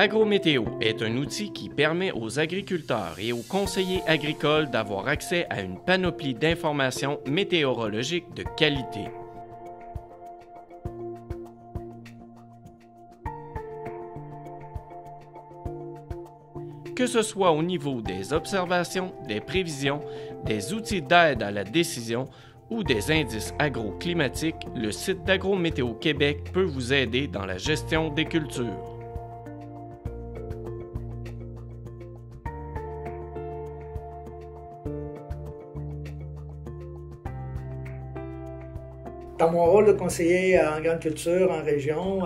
Agrométéo est un outil qui permet aux agriculteurs et aux conseillers agricoles d'avoir accès à une panoplie d'informations météorologiques de qualité. Que ce soit au niveau des observations, des prévisions, des outils d'aide à la décision ou des indices agroclimatiques, le site d'Agrométéo Québec peut vous aider dans la gestion des cultures. Dans mon rôle de conseiller en grande culture en région,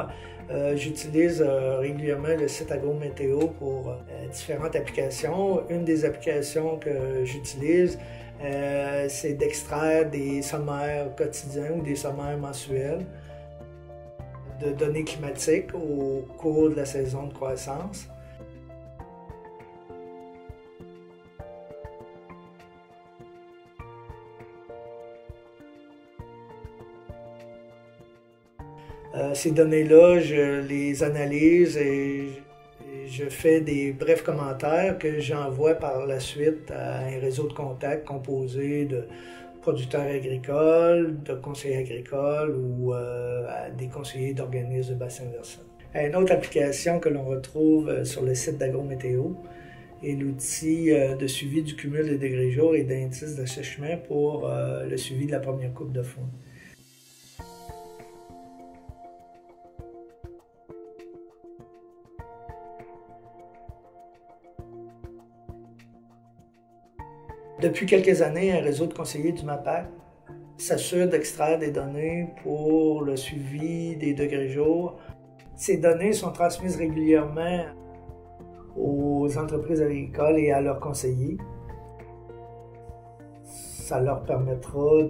j'utilise régulièrement le site Agrométéo pour différentes applications. Une des applications que j'utilise, c'est d'extraire des sommaires quotidiens ou des sommaires mensuels de données climatiques au cours de la saison de croissance. Ces données-là, je les analyse et je fais des brefs commentaires que j'envoie par la suite à un réseau de contacts composé de producteurs agricoles, de conseillers agricoles ou à des conseillers d'organismes de bassin versant. Une autre application que l'on retrouve sur le site d'Agrométéo est l'outil de suivi du cumul des degrés jour et d'indices d'assèchement pour le suivi de la première coupe de foin. Depuis quelques années, un réseau de conseillers du MAPAC s'assure d'extraire des données pour le suivi des degrés jour. Ces données sont transmises régulièrement aux entreprises agricoles et à leurs conseillers. Ça leur permettra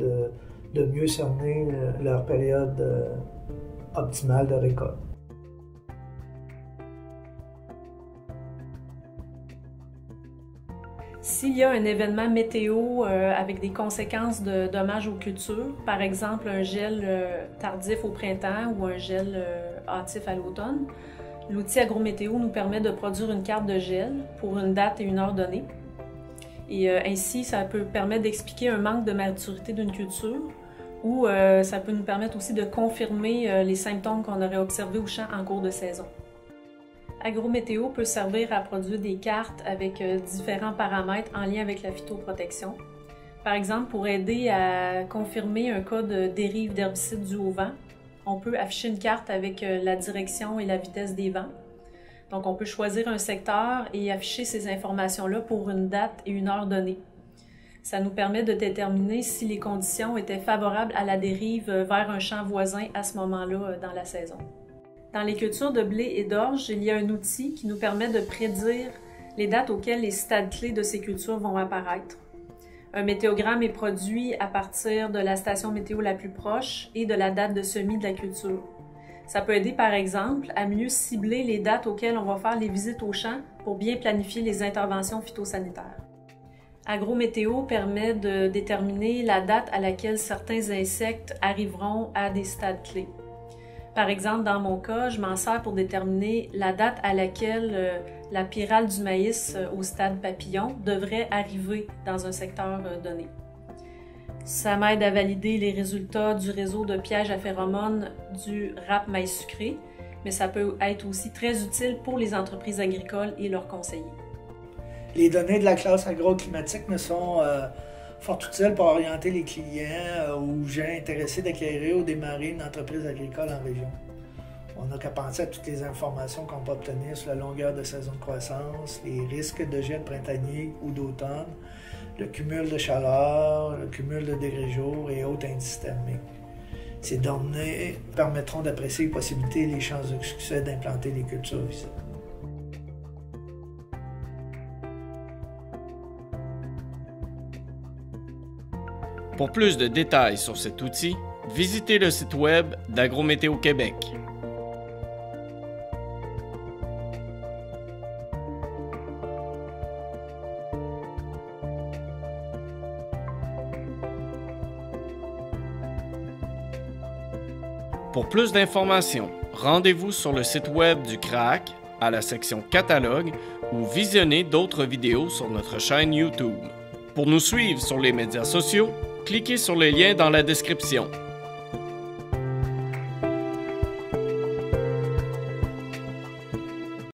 de mieux cerner leur période optimale de récolte. S'il y a un événement météo avec des conséquences de dommages aux cultures, par exemple un gel tardif au printemps ou un gel hâtif à l'automne, l'outil Agrométéo nous permet de produire une carte de gel pour une date et une heure donnée. Et ainsi, ça peut permettre d'expliquer un manque de maturité d'une culture ou ça peut nous permettre aussi de confirmer les symptômes qu'on aurait observés au champ en cours de saison. Agrométéo peut servir à produire des cartes avec différents paramètres en lien avec la phytoprotection. Par exemple, pour aider à confirmer un cas de dérive d'herbicide dû au vent, on peut afficher une carte avec la direction et la vitesse des vents. Donc, on peut choisir un secteur et afficher ces informations-là pour une date et une heure donnée. Ça nous permet de déterminer si les conditions étaient favorables à la dérive vers un champ voisin à ce moment-là dans la saison. Dans les cultures de blé et d'orge, il y a un outil qui nous permet de prédire les dates auxquelles les stades clés de ces cultures vont apparaître. Un météogramme est produit à partir de la station météo la plus proche et de la date de semis de la culture. Ça peut aider par exemple à mieux cibler les dates auxquelles on va faire les visites au champ pour bien planifier les interventions phytosanitaires. Agrométéo permet de déterminer la date à laquelle certains insectes arriveront à des stades clés. Par exemple, dans mon cas, je m'en sers pour déterminer la date à laquelle la pyrale du maïs au stade papillon devrait arriver dans un secteur donné. Ça m'aide à valider les résultats du réseau de pièges à phéromones du rap maïs sucré, mais ça peut être aussi très utile pour les entreprises agricoles et leurs conseillers. Les données de la classe agroclimatique me sont fort utiles pour orienter les clients ou gens intéressés d'acquérir ou démarrer une entreprise agricole en région. On n'a qu'à penser à toutes les informations qu'on peut obtenir sur la longueur de saison de croissance, les risques de gel printanier ou d'automne, le cumul de chaleur, le cumul de degrés jour et autres indices thermiques. Ces données permettront d'apprécier les possibilités et les chances de succès d'implanter les cultures visées. Pour plus de détails sur cet outil, visitez le site web d'Agrométéo Québec. Pour plus d'informations, rendez-vous sur le site web du CRAC à la section Catalogue ou visionner d'autres vidéos sur notre chaîne YouTube. Pour nous suivre sur les médias sociaux, cliquez sur les liens dans la description.